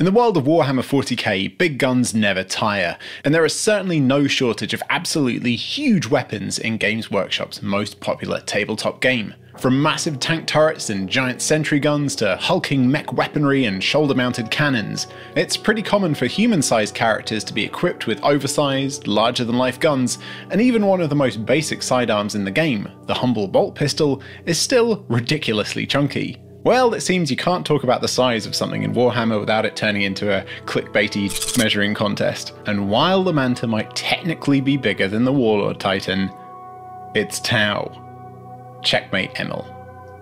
In the world of Warhammer 40k, big guns never tire, and there is certainly no shortage of absolutely huge weapons in Games Workshop's most popular tabletop game. From massive tank turrets and giant sentry guns to hulking mech weaponry and shoulder-mounted cannons, it's pretty common for human-sized characters to be equipped with oversized, larger-than-life guns, and even one of the most basic sidearms in the game, the humble bolt pistol, is still ridiculously chunky. Well, it seems you can't talk about the size of something in Warhammer without it turning into a clickbaity measuring contest. And while the Manta might technically be bigger than the Warlord Titan, it's Tau. Checkmate, Emil.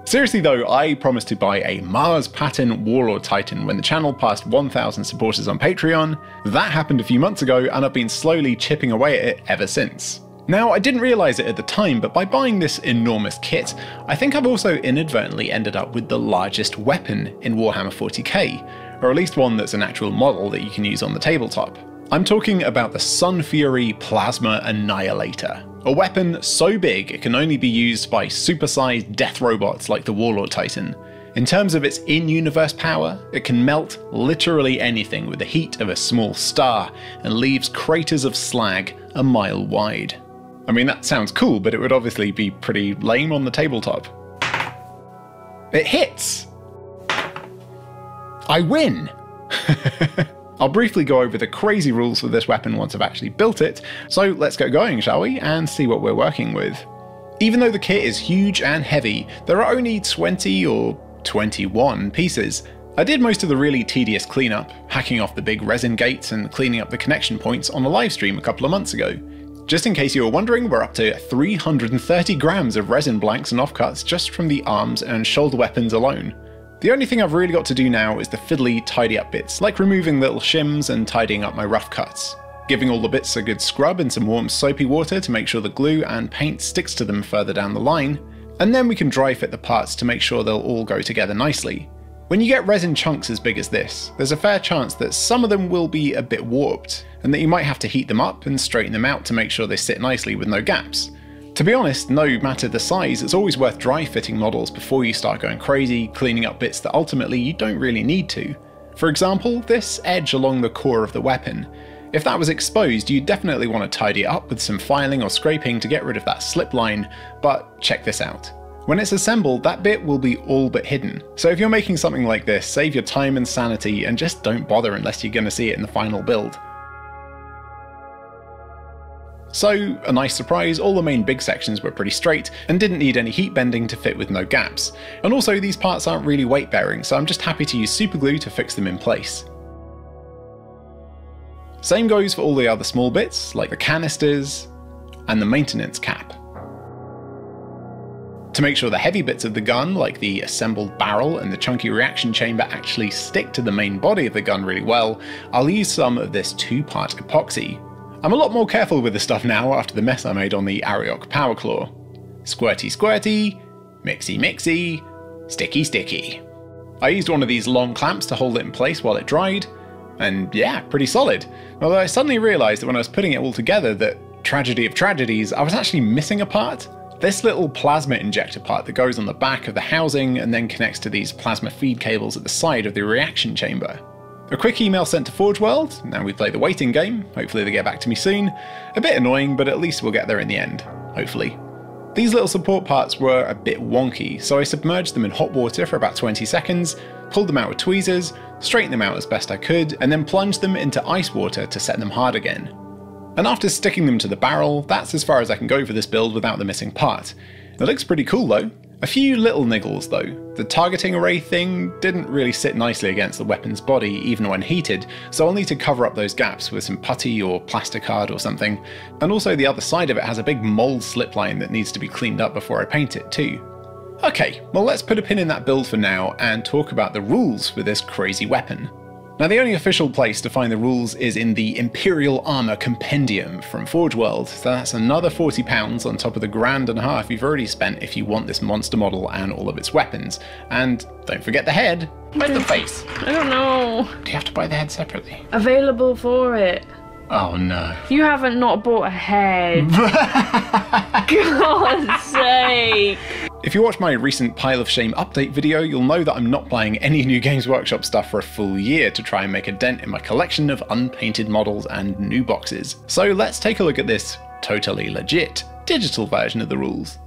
Seriously though, I promised to buy a Mars pattern Warlord Titan when the channel passed 1,000 supporters on Patreon. That happened a few months ago, and I've been slowly chipping away at it ever since. Now, I didn't realise it at the time, but by buying this enormous kit, I think I've also inadvertently ended up with the largest weapon in Warhammer 40k, or at least one that's an actual model that you can use on the tabletop. I'm talking about the Sunfury Plasma Annihilator, a weapon so big it can only be used by supersized death robots like the Warlord Titan. In terms of its in-universe power, it can melt literally anything with the heat of a small star and leaves craters of slag a mile wide. I mean, that sounds cool, but it would obviously be pretty lame on the tabletop. It hits! I win! I'll briefly go over the crazy rules for this weapon once I've actually built it, so let's get going, shall we, and see what we're working with. Even though the kit is huge and heavy, there are only 20 or 21 pieces. I did most of the really tedious cleanup, hacking off the big resin gates and cleaning up the connection points on a live stream a couple of months ago. Just in case you were wondering, we're up to 330 grams of resin blanks and offcuts just from the arms and shoulder weapons alone. The only thing I've really got to do now is the fiddly tidy up bits, like removing little shims and tidying up my rough cuts. Giving all the bits a good scrub in some warm soapy water to make sure the glue and paint sticks to them further down the line, and then we can dry fit the parts to make sure they'll all go together nicely. When you get resin chunks as big as this, there's a fair chance that some of them will be a bit warped, and that you might have to heat them up and straighten them out to make sure they sit nicely with no gaps. To be honest, no matter the size, it's always worth dry fitting models before you start going crazy, cleaning up bits that ultimately you don't really need to. For example, this edge along the core of the weapon. If that was exposed, you'd definitely want to tidy it up with some filing or scraping to get rid of that slip line, but check this out. When it's assembled, that bit will be all but hidden. So if you're making something like this, save your time and sanity and just don't bother unless you're going to see it in the final build. So, a nice surprise, all the main big sections were pretty straight and didn't need any heat bending to fit with no gaps. And also these parts aren't really weight bearing, so I'm just happy to use super glue to fix them in place. Same goes for all the other small bits, like the canisters and the maintenance cap. To make sure the heavy bits of the gun, like the assembled barrel and the chunky reaction chamber, actually stick to the main body of the gun really well, I'll use some of this 2-part epoxy. I'm a lot more careful with this stuff now after the mess I made on the Ariok Power Claw. Squirty squirty, mixy mixy, sticky sticky. I used one of these long clamps to hold it in place while it dried, and yeah, pretty solid. Although I suddenly realised that when I was putting it all together that, tragedy of tragedies, I was actually missing a part. This little plasma injector part that goes on the back of the housing and then connects to these plasma feed cables at the side of the reaction chamber. A quick email sent to Forge World, now we play the waiting game, hopefully they get back to me soon. A bit annoying, but at least we'll get there in the end, hopefully. These little support parts were a bit wonky, so I submerged them in hot water for about 20 seconds, pulled them out with tweezers, straightened them out as best I could, and then plunged them into ice water to set them hard again. And after sticking them to the barrel, that's as far as I can go for this build without the missing part. It looks pretty cool though. A few little niggles though. The targeting array thing didn't really sit nicely against the weapon's body even when heated, so I'll need to cover up those gaps with some putty or plasticard or something. And also the other side of it has a big mold slip line that needs to be cleaned up before I paint it too. Okay, well let's put a pin in that build for now and talk about the rules for this crazy weapon. Now the only official place to find the rules is in the Imperial Armour Compendium from Forge World, so that's another £40 on top of the £1.5 you've already spent if you want this monster model and all of its weapons. And don't forget the head. Where's the face? I don't know. Do you have to buy the head separately? Available for it. Oh no. You haven't not bought a head. God's sake. If you watch my recent Pile of Shame update video, you'll know that I'm not buying any new Games Workshop stuff for a full year to try and make a dent in my collection of unpainted models and new boxes. So let's take a look at this totally legit digital version of the rules.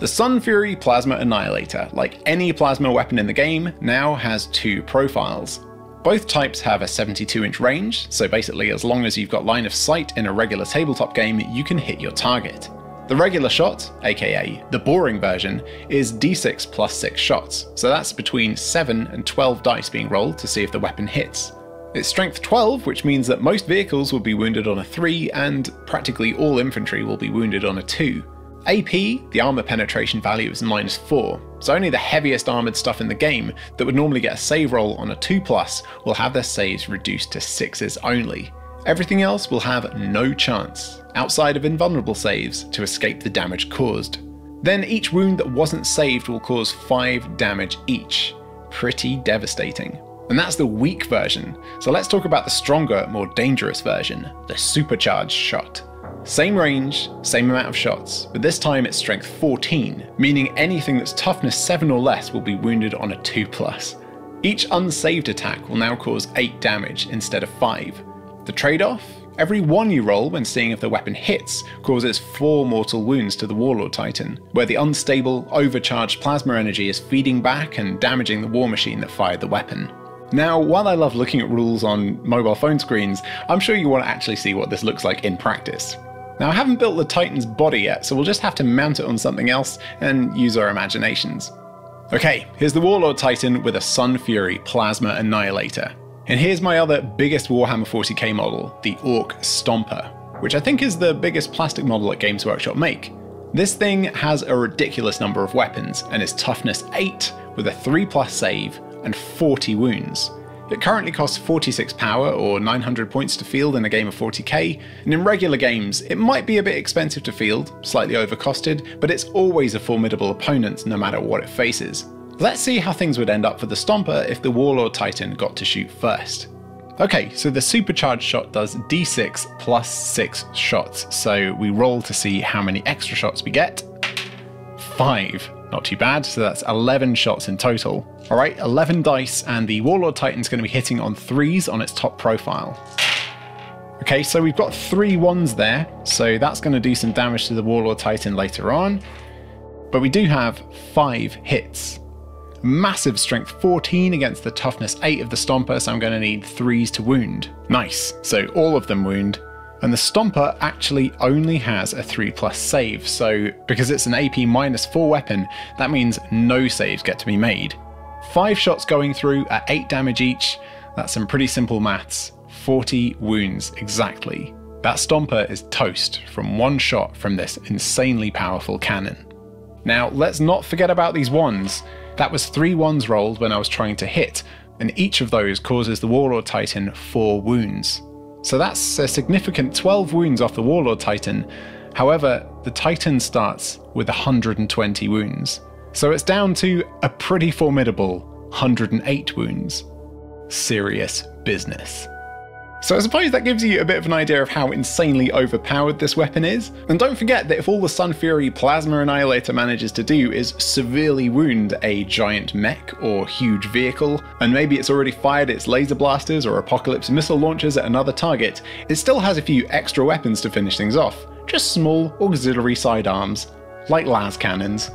The Sunfury Plasma Annihilator, like any plasma weapon in the game, now has two profiles. Both types have a 72-inch range, so basically as long as you've got line of sight in a regular tabletop game, you can hit your target. The regular shot, aka the boring version, is d6 plus 6 shots, so that's between 7 and 12 dice being rolled to see if the weapon hits. It's strength 12, which means that most vehicles will be wounded on a 3 and practically all infantry will be wounded on a 2. AP, the armor penetration value, is -4, so only the heaviest armored stuff in the game that would normally get a save roll on a 2+, will have their saves reduced to 6s only. Everything else will have no chance, outside of invulnerable saves, to escape the damage caused. Then each wound that wasn't saved will cause 5 damage each. Pretty devastating. And that's the weak version, so let's talk about the stronger, more dangerous version, the supercharged shot. Same range, same amount of shots, but this time it's strength 14, meaning anything that's toughness 7 or less will be wounded on a 2+. Each unsaved attack will now cause 8 damage instead of 5. The trade-off? Every 1 you roll when seeing if the weapon hits causes 4 mortal wounds to the Warlord Titan, where the unstable, overcharged plasma energy is feeding back and damaging the war machine that fired the weapon. Now, while I love looking at rules on mobile phone screens, I'm sure you want to actually see what this looks like in practice. Now, I haven't built the Titan's body yet, so we'll just have to mount it on something else and use our imaginations. Okay, here's the Warlord Titan with a Sunfury Plasma Annihilator. And here's my other biggest Warhammer 40k model, the Orc Stompa, which I think is the biggest plastic model that Games Workshop make. This thing has a ridiculous number of weapons and is toughness 8 with a 3+ save and 40 wounds. It currently costs 46 power or 900 points to field in a game of 40k, and in regular games it might be a bit expensive to field, slightly overcosted, but it's always a formidable opponent no matter what it faces. Let's see how things would end up for the Stompa if the Warlord Titan got to shoot first. Okay, so the supercharged shot does d6 plus 6 shots, so we roll to see how many extra shots we get. 5, not too bad, so that's 11 shots in total. Alright, 11 dice, and the Warlord Titan's going to be hitting on 3s on its top profile. Okay, so we've got 3 1s there, so that's going to do some damage to the Warlord Titan later on. But we do have 5 hits. Massive strength 14 against the toughness 8 of the Stompa, so I'm going to need 3s to wound. Nice, so all of them wound. And the Stompa actually only has a 3+ save, so because it's an AP -4 weapon, that means no saves get to be made. 5 shots going through at 8 damage each, that's some pretty simple maths. 40 wounds exactly. That Stompa is toast from 1 shot from this insanely powerful cannon. Now let's not forget about these 1s. That was 3 1s rolled when I was trying to hit, and each of those causes the Warlord Titan 4 wounds. So that's a significant 12 wounds off the Warlord Titan. However, the Titan starts with 120 wounds. So it's down to a pretty formidable 108 wounds. Serious business. So I suppose that gives you a bit of an idea of how insanely overpowered this weapon is. And don't forget that if all the Sunfury Plasma Annihilator manages to do is severely wound a giant mech or huge vehicle, and maybe it's already fired its laser blasters or apocalypse missile launchers at another target, it still has a few extra weapons to finish things off. Just small auxiliary sidearms, like las cannons.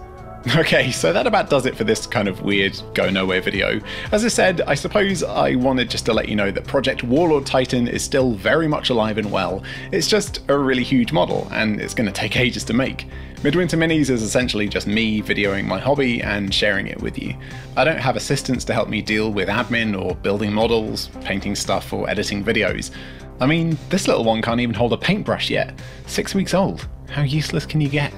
Okay, so that about does it for this kind of weird go nowhere video. As I said, I suppose I wanted just to let you know that Project Warlord Titan is still very much alive and well. It's just a really huge model, and it's going to take ages to make. Midwinter Minis is essentially just me videoing my hobby and sharing it with you. I don't have assistants to help me deal with admin or building models, painting stuff or editing videos. I mean, this little one can't even hold a paintbrush yet. 6 weeks old. How useless can you get?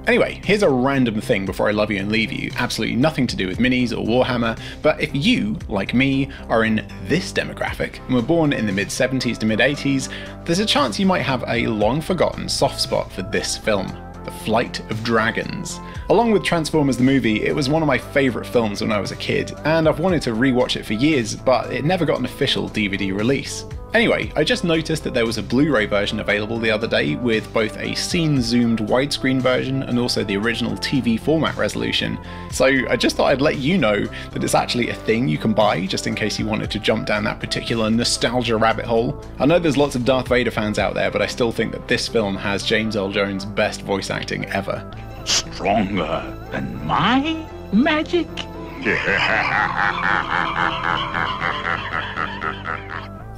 Anyway, here's a random thing before I love you and leave you, absolutely nothing to do with minis or Warhammer, but if you, like me, are in this demographic and were born in the mid-70s to mid-80s, there's a chance you might have a long-forgotten soft spot for this film, The Flight of Dragons. Along with Transformers the movie, it was one of my favourite films when I was a kid, and I've wanted to rewatch it for years, but it never got an official DVD release. Anyway, I just noticed that there was a Blu-ray version available the other day with both a scene-zoomed widescreen version and also the original TV format resolution. So I just thought I'd let you know that it's actually a thing you can buy, just in case you wanted to jump down that particular nostalgia rabbit hole. I know there's lots of Darth Vader fans out there, but I still think that this film has James Earl Jones' best voice acting ever. Stronger than my magic?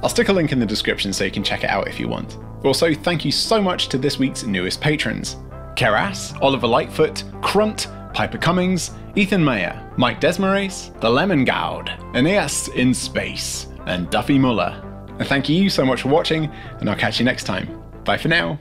I'll stick a link in the description so you can check it out if you want. Also, thank you so much to this week's newest patrons: Keras, Oliver Lightfoot, Crunt, Piper Cummings, Ethan Mayer, Mike Desmarais, The Lemon Gowd, Aeneas in Space, and Duffy Muller. And thank you so much for watching, and I'll catch you next time. Bye for now.